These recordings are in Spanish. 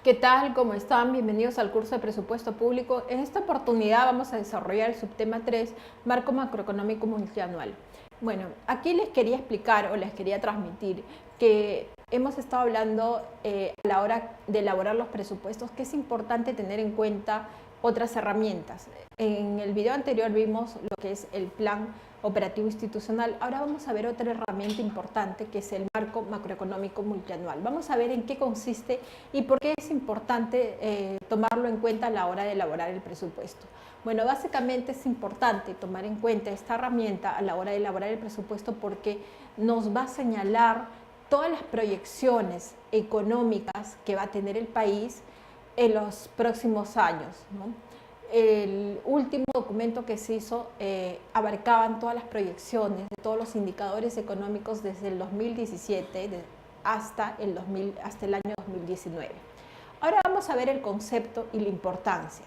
¿Qué tal? ¿Cómo están? Bienvenidos al curso de presupuesto público. En esta oportunidad vamos a desarrollar el subtema 3, marco macroeconómico multianual. Bueno, aquí les quería explicar o les quería transmitir que hemos estado hablando a la hora de elaborar los presupuestos que es importante tener en cuenta otras herramientas. En el video anterior vimos lo que es el plan operativo institucional. Ahora vamos a ver otra herramienta importante que es el marco macroeconómico multianual. Vamos a ver en qué consiste y por qué es importante tomarlo en cuenta a la hora de elaborar el presupuesto. Bueno, básicamente es importante tomar en cuenta esta herramienta a la hora de elaborar el presupuesto porque nos va a señalar todas las proyecciones económicas que va a tener el país en los próximos años, ¿no? El último documento que se hizo abarcaban todas las proyecciones de todos los indicadores económicos desde el 2017 hasta el año 2019. Ahora vamos a ver el concepto y la importancia.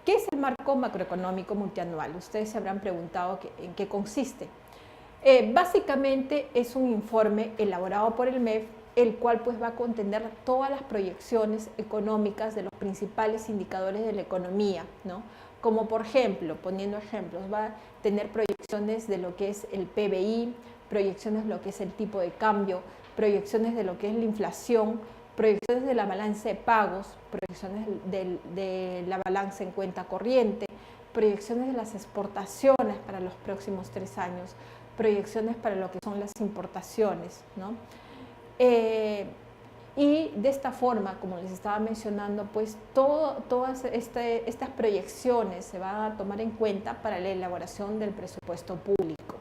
¿Qué es el marco macroeconómico multianual? Ustedes se habrán preguntado en qué consiste. Básicamente es un informe elaborado por el MEF, el cual pues va a contener todas las proyecciones económicas de los principales indicadores de la economía, ¿no? Como por ejemplo, poniendo ejemplos, va a tener proyecciones de lo que es el PBI, proyecciones de lo que es el tipo de cambio, proyecciones de lo que es la inflación, proyecciones de la balanza de pagos, proyecciones de la balanza en cuenta corriente, proyecciones de las exportaciones para los próximos 3 años, proyecciones para lo que son las importaciones, ¿no? Y de esta forma, como les estaba mencionando, pues todas estas proyecciones se van a tomar en cuenta para la elaboración del presupuesto público.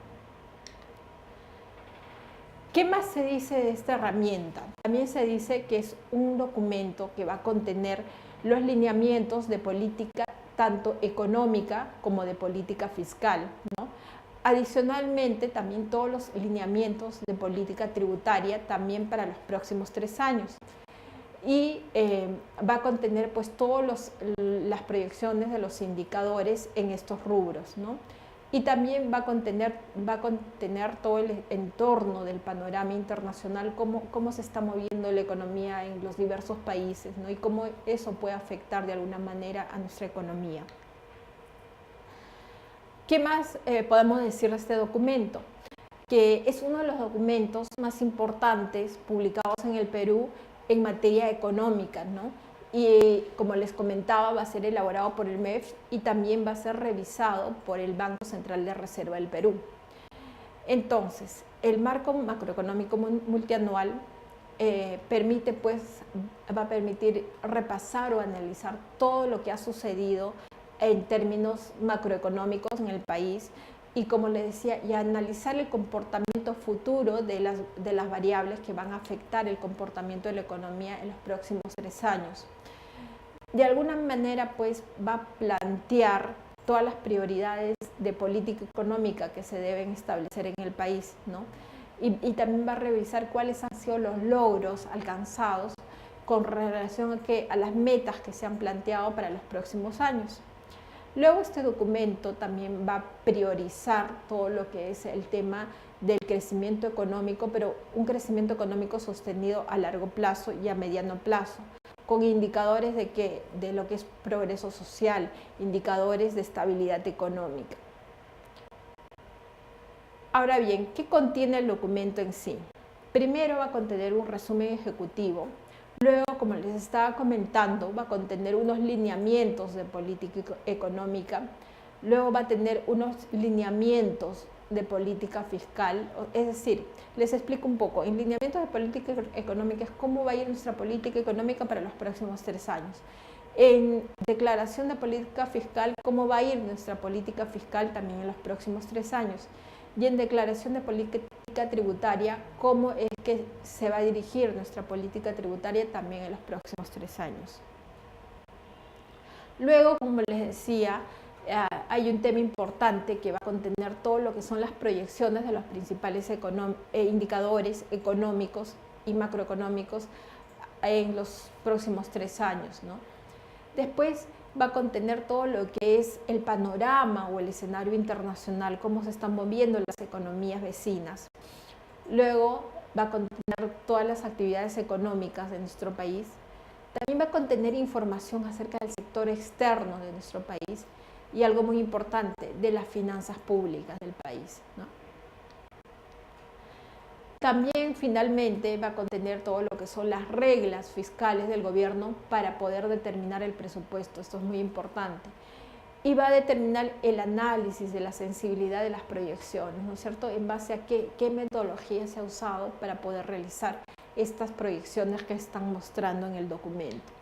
¿Qué más se dice de esta herramienta? También se dice que es un documento que va a contener los lineamientos de política tanto económica como de política fiscal, ¿no? Adicionalmente, también todos los lineamientos de política tributaria también para los próximos 3 años. Y va a contener pues todas las proyecciones de los indicadores en estos rubros, ¿no? Y también va a contener todo el entorno del panorama internacional, cómo se está moviendo la economía en los diversos países, ¿no? Y cómo eso puede afectar de alguna manera a nuestra economía. ¿Qué más podemos decir de este documento? Que es uno de los documentos más importantes publicados en el Perú en materia económica, ¿no? Y como les comentaba, va a ser elaborado por el MEF y también va a ser revisado por el Banco Central de Reserva del Perú. Entonces, el marco macroeconómico multianual va a permitir repasar o analizar todo lo que ha sucedido en términos macroeconómicos en el país y, como les decía, y analizar el comportamiento futuro de las variables que van a afectar el comportamiento de la economía en los próximos 3 años. De alguna manera, pues, va a plantear todas las prioridades de política económica que se deben establecer en el país, ¿no? Y también va a revisar cuáles han sido los logros alcanzados con relación a las metas que se han planteado para los próximos años. Luego este documento también va a priorizar todo lo que es el tema del crecimiento económico, pero un crecimiento económico sostenido a largo plazo y a mediano plazo, con indicadores de lo que es progreso social, indicadores de estabilidad económica. Ahora bien, ¿qué contiene el documento en sí? Primero va a contener un resumen ejecutivo. Luego, como les estaba comentando, va a contener unos lineamientos de política económica. Luego va a tener unos lineamientos de política fiscal. Es decir, les explico un poco. En lineamientos de política económica es cómo va a ir nuestra política económica para los próximos 3 años. En declaración de política fiscal, cómo va a ir nuestra política fiscal también en los próximos 3 años. Y en declaración de política tributaria, cómo es que se va a dirigir nuestra política tributaria también en los próximos 3 años. Luego, como les decía, hay un tema importante que va a contener todo lo que son las proyecciones de los principales indicadores económicos y macroeconómicos en los próximos 3 años, ¿no? Después va a contener todo lo que es el panorama o el escenario internacional, cómo se están moviendo las economías vecinas. Luego va a contener todas las actividades económicas de nuestro país También va a contener información acerca del sector externo de nuestro país y algo muy importante, de las finanzas públicas del país, ¿no? También finalmente va a contener todo lo que son las reglas fiscales del gobierno para poder determinar el presupuesto. Esto es muy importante. Y va a determinar el análisis de la sensibilidad de las proyecciones, ¿no es cierto? En base a qué metodología se ha usado para poder realizar estas proyecciones que están mostrando en el documento.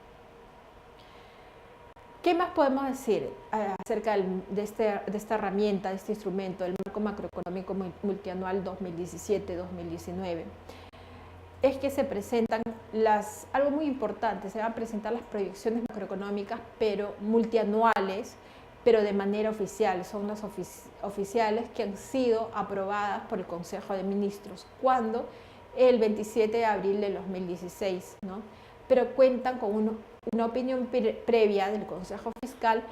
¿Qué más podemos decir acerca de esta herramienta, de este instrumento, el marco macroeconómico multianual 2017-2019? Es que se presentan algo muy importante, se van a presentar las proyecciones macroeconómicas, pero multianuales, pero de manera oficial. Son las oficiales que han sido aprobadas por el Consejo de Ministros. ¿Cuándo? El 27 de abril de 2016, ¿no? Pero cuentan con una opinión previa del Consejo Fiscal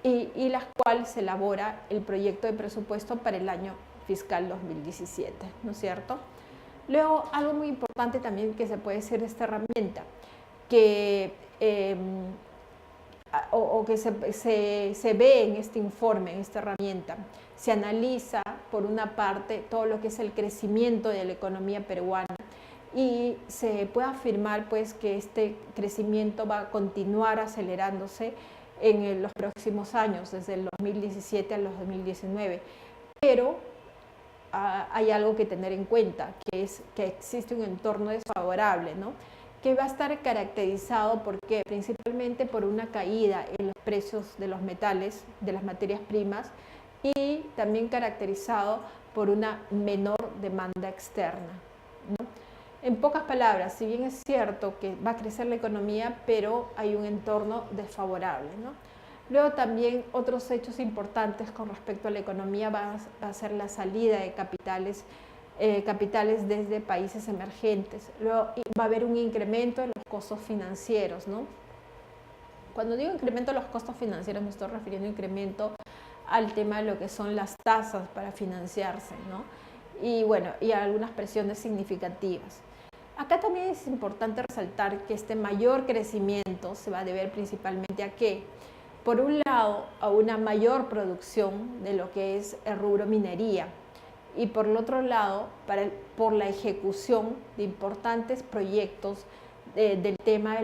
y la cual se elabora el proyecto de presupuesto para el año fiscal 2017, ¿no es cierto? Luego, algo muy importante también que se puede decir de esta herramienta, que se ve en este informe, en esta herramienta, se analiza por una parte todo lo que es el crecimiento de la economía peruana y se puede afirmar pues que este crecimiento va a continuar acelerándose en los próximos años, desde el 2017 al 2019, pero hay algo que tener en cuenta, que es que existe un entorno desfavorable, ¿no? Que va a estar caracterizado principalmente por una caída en los precios de los metales, de las materias primas, y también caracterizado por una menor demanda externa, ¿no? En pocas palabras, si bien es cierto que va a crecer la economía, pero hay un entorno desfavorable, ¿no? Luego también otros hechos importantes con respecto a la economía va a ser la salida de capitales desde países emergentes. Luego va a haber un incremento en los costos financieros, ¿no? Cuando digo incremento de los costos financieros me estoy refiriendo a incremento al tema de lo que son las tasas para financiarse, ¿no? Y bueno, y algunas presiones significativas. Acá también es importante resaltar que este mayor crecimiento se va a deber principalmente a qué. Por un lado, a una mayor producción de lo que es el rubro minería y por el otro lado, por la ejecución de importantes proyectos del tema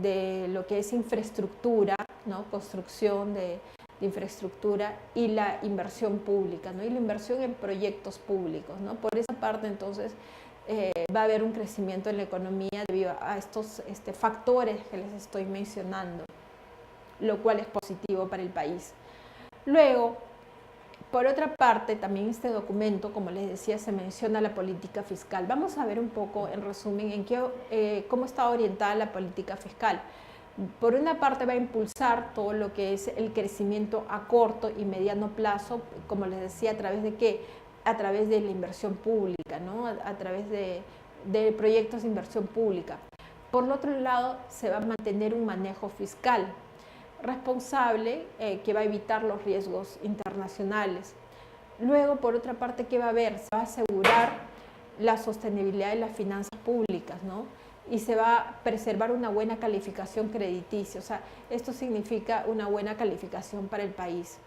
de lo que es infraestructura, ¿no? Construcción de infraestructura y la inversión pública, ¿no? Y la inversión en proyectos públicos, ¿no? Por esa parte, entonces, va a haber un crecimiento en la economía debido a estos factores que les estoy mencionando, lo cual es positivo para el país. Luego, por otra parte, también este documento, como les decía, se menciona la política fiscal. Vamos a ver un poco, en resumen, cómo está orientada la política fiscal. Por una parte va a impulsar todo lo que es el crecimiento a corto y mediano plazo, como les decía, ¿a través de qué? A través de la inversión pública, ¿no? A través de proyectos de inversión pública. Por el otro lado, se va a mantener un manejo fiscal responsable que va a evitar los riesgos internacionales. Luego, por otra parte, ¿qué va a haber? Se va a asegurar la sostenibilidad de las finanzas públicas, ¿no? Y se va a preservar una buena calificación crediticia. O sea, esto significa una buena calificación para el país.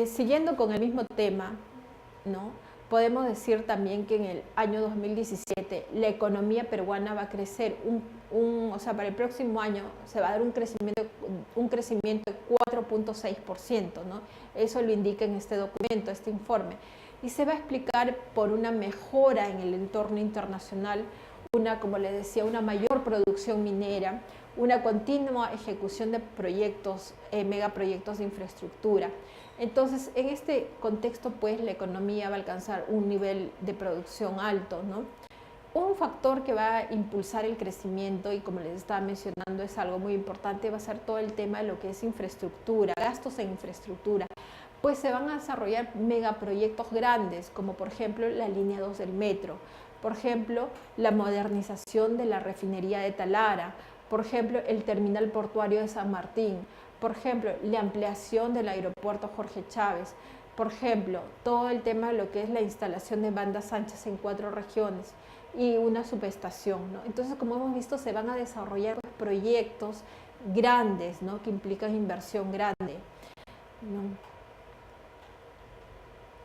Siguiendo con el mismo tema, ¿no? Podemos decir también que en el año 2017 la economía peruana va a crecer, o sea, para el próximo año se va a dar un crecimiento de 4.6%, ¿no? Eso lo indica en este documento, este informe. Y se va a explicar por una mejora en el entorno internacional, como les decía, una mayor producción minera, una continua ejecución de proyectos, megaproyectos de infraestructura. Entonces, en este contexto, pues, la economía va a alcanzar un nivel de producción alto, ¿no? Un factor que va a impulsar el crecimiento, y como les estaba mencionando, es algo muy importante, va a ser todo el tema de lo que es infraestructura, gastos en infraestructura. Pues se van a desarrollar megaproyectos grandes, como por ejemplo la línea 2 del metro, por ejemplo, la modernización de la refinería de Talara, por ejemplo, el terminal portuario de San Martín, por ejemplo, la ampliación del aeropuerto Jorge Chávez, por ejemplo, todo el tema de lo que es la instalación de bandas anchas en 4 regiones, y una subestación, ¿no? Entonces, como hemos visto, se van a desarrollar proyectos grandes, ¿no? Que implican inversión grande, ¿no?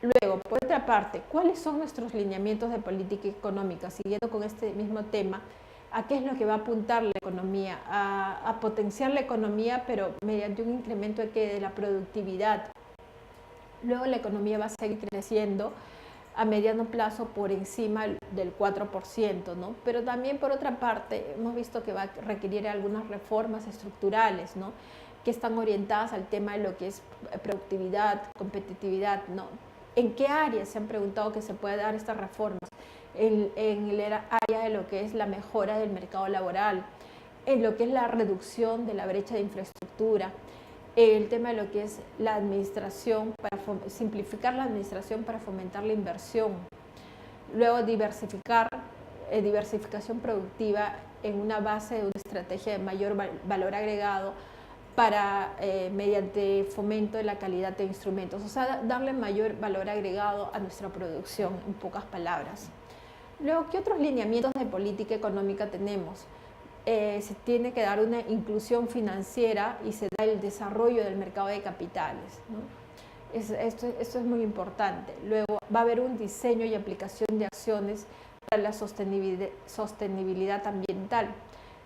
Luego, por otra parte, ¿cuáles son nuestros lineamientos de política económica? Siguiendo con este mismo tema, ¿a qué es lo que va a apuntar la economía? A potenciar la economía, pero mediante un incremento de la productividad. Luego la economía va a seguir creciendo a mediano plazo por encima del 4%, ¿no? Pero también, por otra parte, hemos visto que va a requerir algunas reformas estructurales, ¿no? Que están orientadas al tema de lo que es productividad, competitividad, ¿no? ¿En qué áreas se han preguntado que se puede dar estas reformas? En el área de lo que es la mejora del mercado laboral, en lo que es la reducción de la brecha de infraestructura, el tema de lo que es la administración, para simplificar la administración para fomentar la inversión. Luego diversificación productiva en una base de una estrategia de mayor valor agregado para, mediante fomento de la calidad de instrumentos, o sea, darle mayor valor agregado a nuestra producción, en pocas palabras. Luego, ¿qué otros lineamientos de política económica tenemos? Se tiene que dar una inclusión financiera y se da el desarrollo del mercado de capitales, ¿no? Esto es muy importante. Luego va a haber un diseño y aplicación de acciones para la sostenibilidad ambiental.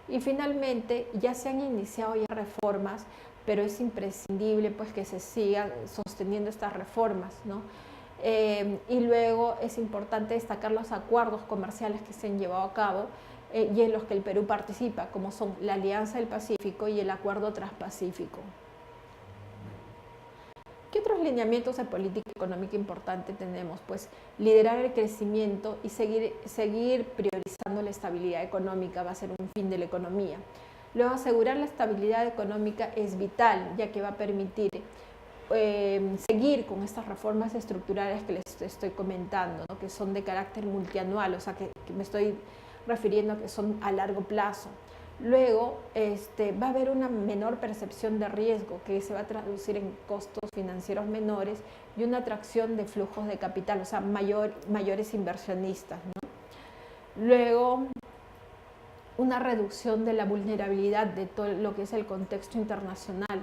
Y finalmente ya se han iniciado ya reformas, pero es imprescindible pues que se sigan sosteniendo estas reformas, ¿no? Y luego es importante destacar los acuerdos comerciales que se han llevado a cabo y en los que el Perú participa, como son la Alianza del Pacífico y el Acuerdo Transpacífico. ¿Qué otros lineamientos de política económica importante tenemos? Pues liderar el crecimiento y seguir priorizando la estabilidad económica va a ser un fin de la economía. Luego, asegurar la estabilidad económica es vital, ya que va a permitir seguir con estas reformas estructurales que les estoy comentando, ¿no? Que son de carácter multianual, o sea, que me estoy refiriendo a que son a largo plazo. Luego va a haber una menor percepción de riesgo que se va a traducir en costos financieros menores y una atracción de flujos de capital, o sea, mayores inversionistas, ¿no? Luego, una reducción de la vulnerabilidad de todo lo que es el contexto internacional.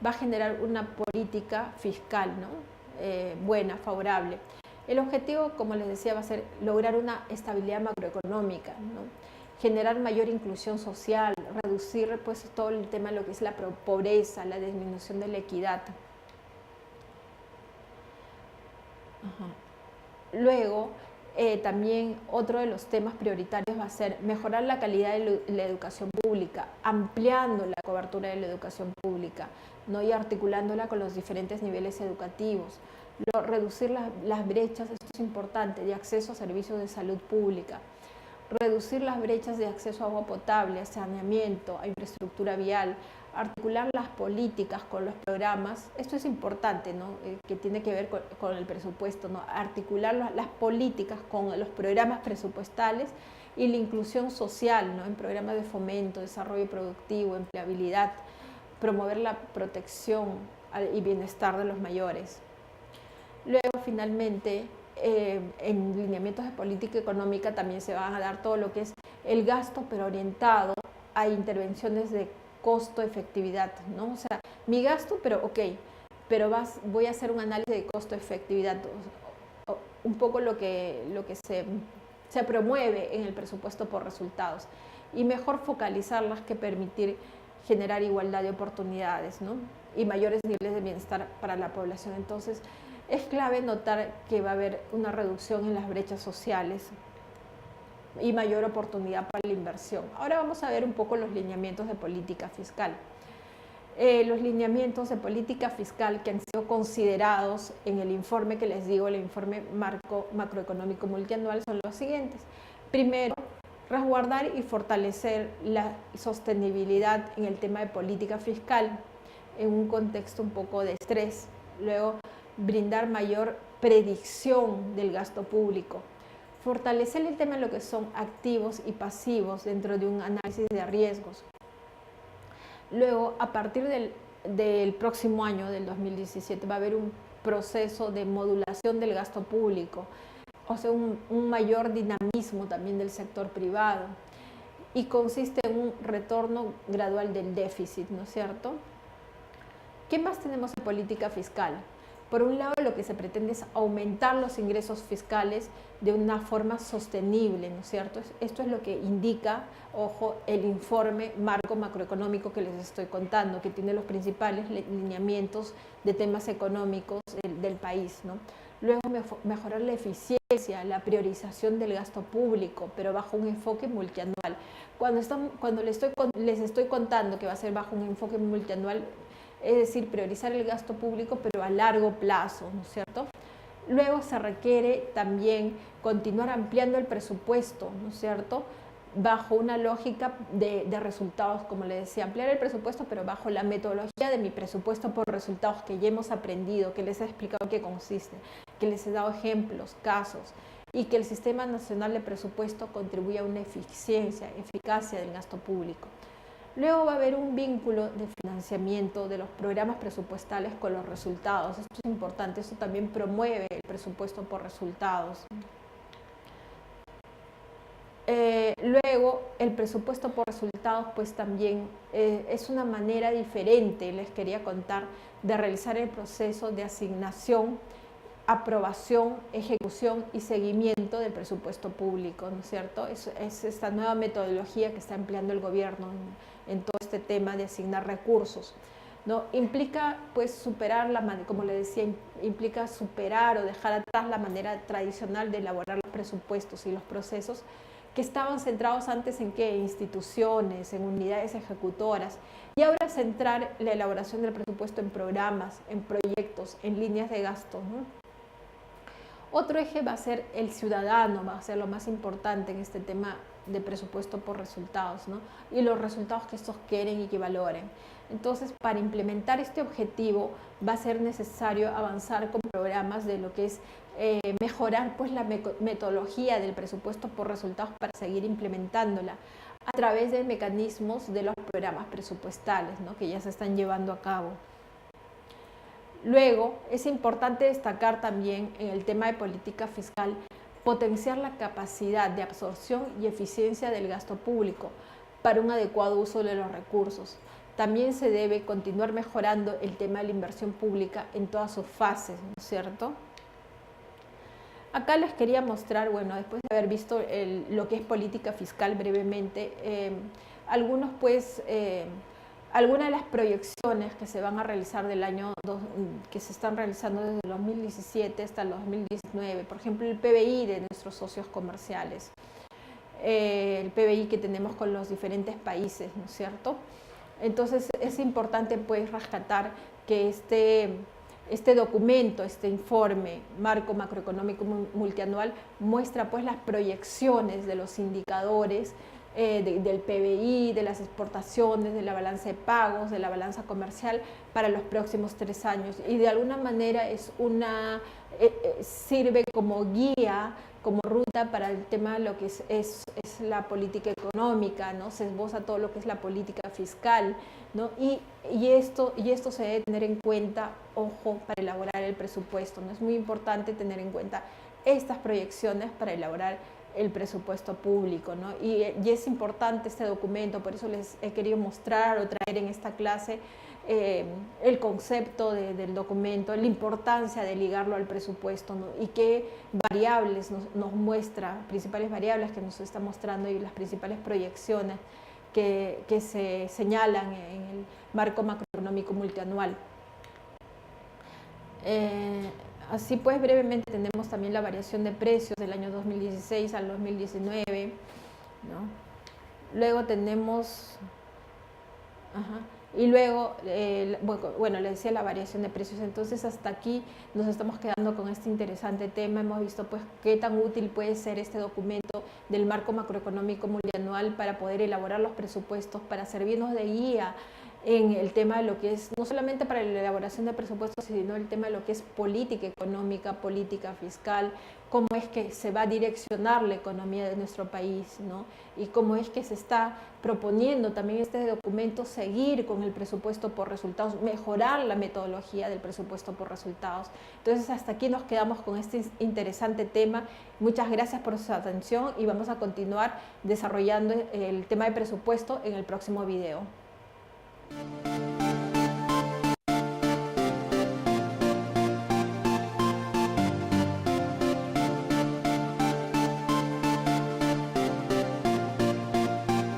Va a generar una política fiscal, ¿no? Buena, favorable. El objetivo, como les decía, va a ser lograr una estabilidad macroeconómica, ¿no? Generar mayor inclusión social, reducir pues todo el tema de lo que es la pobreza, la disminución de la equidad. Luego, también otro de los temas prioritarios va a ser mejorar la calidad de la educación pública, ampliando la cobertura de la educación pública, ¿no? Y articulándola con los diferentes niveles educativos. Luego, reducir las brechas, esto es importante, de acceso a servicios de salud pública. Reducir las brechas de acceso a agua potable, a saneamiento, a infraestructura vial, articular las políticas con los programas, esto es importante, ¿no? Que tiene que ver con el presupuesto, ¿no? Articular las políticas con los programas presupuestales y la inclusión social, ¿no? En programas de fomento, desarrollo productivo, empleabilidad, promover la protección y bienestar de los mayores. Luego, finalmente, en lineamientos de política económica también se van a dar todo lo que es el gasto, pero orientado a intervenciones de costo-efectividad, ¿no? O sea, mi gasto, pero ok, pero voy a hacer un análisis de costo-efectividad, un poco lo que se promueve en el presupuesto por resultados, y mejor focalizarlas que permitir generar igualdad de oportunidades, ¿no? Y mayores niveles de bienestar para la población. Entonces, es clave notar que va a haber una reducción en las brechas sociales y mayor oportunidad para la inversión. Ahora vamos a ver un poco los lineamientos de política fiscal. Los lineamientos de política fiscal que han sido considerados en el informe que les digo, el informe marco macroeconómico multianual, son los siguientes. Primero, resguardar y fortalecer la sostenibilidad en el tema de política fiscal en un contexto un poco de estrés. Luego, brindar mayor predicción del gasto público. Fortalecer el tema de lo que son activos y pasivos dentro de un análisis de riesgos. Luego, a partir del próximo año, del 2017, va a haber un proceso de modulación del gasto público, o sea, un mayor dinamismo también del sector privado, y consiste en un retorno gradual del déficit, ¿no es cierto? ¿Qué más tenemos en política fiscal? Por un lado, lo que se pretende es aumentar los ingresos fiscales de una forma sostenible, ¿no es cierto? Esto es lo que indica, ojo, el informe marco macroeconómico que les estoy contando, que tiene los principales lineamientos de temas económicos del país, ¿no? Luego, mejorar la eficiencia, la priorización del gasto público, pero bajo un enfoque multianual. Cuando les estoy contando que va a ser bajo un enfoque multianual, es decir, priorizar el gasto público, pero a largo plazo, ¿no es cierto? Luego se requiere también continuar ampliando el presupuesto, ¿no es cierto?, bajo una lógica de resultados, como le decía, ampliar el presupuesto, pero bajo la metodología de mi presupuesto por resultados que ya hemos aprendido, que les he explicado qué consiste, que les he dado ejemplos, casos, y que el Sistema Nacional de Presupuesto contribuya a una eficacia del gasto público. Luego va a haber un vínculo de financiamiento de los programas presupuestales con los resultados. Esto es importante, esto también promueve el presupuesto por resultados. Luego, el presupuesto por resultados, pues también es una manera diferente, les quería contar, de realizar el proceso de asignación, aprobación, ejecución y seguimiento del presupuesto público, ¿no es cierto? Es esta nueva metodología que está empleando el gobierno en todo este tema de asignar recursos, ¿no? Implica, pues, superar como le decía, implica superar o dejar atrás la manera tradicional de elaborar los presupuestos y los procesos que estaban centrados antes en qué, instituciones, en unidades ejecutoras, y ahora centrar la elaboración del presupuesto en programas, en proyectos, en líneas de gasto, ¿no? Otro eje va a ser el ciudadano, va a ser lo más importante en este tema de presupuesto por resultados, ¿no? Y los resultados que estos quieren y que valoren. Entonces, para implementar este objetivo va a ser necesario avanzar con programas de lo que es mejorar, pues, la metodología del presupuesto por resultados para seguir implementándola a través de mecanismos de los programas presupuestales, ¿no?, que ya se están llevando a cabo. Luego, es importante destacar también en el tema de política fiscal potenciar la capacidad de absorción y eficiencia del gasto público para un adecuado uso de los recursos. También se debe continuar mejorando el tema de la inversión pública en todas sus fases, ¿no es cierto? Acá les quería mostrar, bueno, después de haber visto lo que es política fiscal brevemente, algunas de las proyecciones que se van a realizar que se están realizando desde el 2017 hasta el 2019, por ejemplo, el PBI de nuestros socios comerciales, el PBI que tenemos con los diferentes países, ¿no es cierto? Entonces es importante, pues, rescatar que este documento, este informe marco macroeconómico multianual muestra, pues, las proyecciones de los indicadores del PBI, de las exportaciones, de la balanza de pagos, de la balanza comercial para los próximos 3 años, y de alguna manera sirve como guía, como ruta para el tema de lo que es la política económica, ¿no? Se esboza todo lo que es la política fiscal, ¿no? Y esto se debe tener en cuenta, ojo, para elaborar el presupuesto, ¿no? Es muy importante tener en cuenta estas proyecciones para elaborar el presupuesto público, ¿no? Y es importante este documento, por eso les he querido mostrar o traer en esta clase el concepto del documento, la importancia de ligarlo al presupuesto, ¿no? Y qué variables nos muestra, principales variables que nos está mostrando, y las principales proyecciones que se señalan en el marco macroeconómico multianual. Así pues, brevemente tenemos también la variación de precios del año 2016 al 2019, ¿no? Luego tenemos... Y luego, bueno, les decía la variación de precios. Entonces, hasta aquí nos estamos quedando con este interesante tema. Hemos visto, pues, qué tan útil puede ser este documento del marco macroeconómico multianual para poder elaborar los presupuestos, para servirnos de guía en el tema de lo que es, no solamente para la elaboración de presupuestos, sino el tema de lo que es política económica, política fiscal, cómo es que se va a direccionar la economía de nuestro país, ¿no? Y cómo es que se está proponiendo también este documento seguir con el presupuesto por resultados, mejorar la metodología del presupuesto por resultados. Entonces, hasta aquí nos quedamos con este interesante tema. Muchas gracias por su atención y vamos a continuar desarrollando el tema de presupuesto en el próximo video.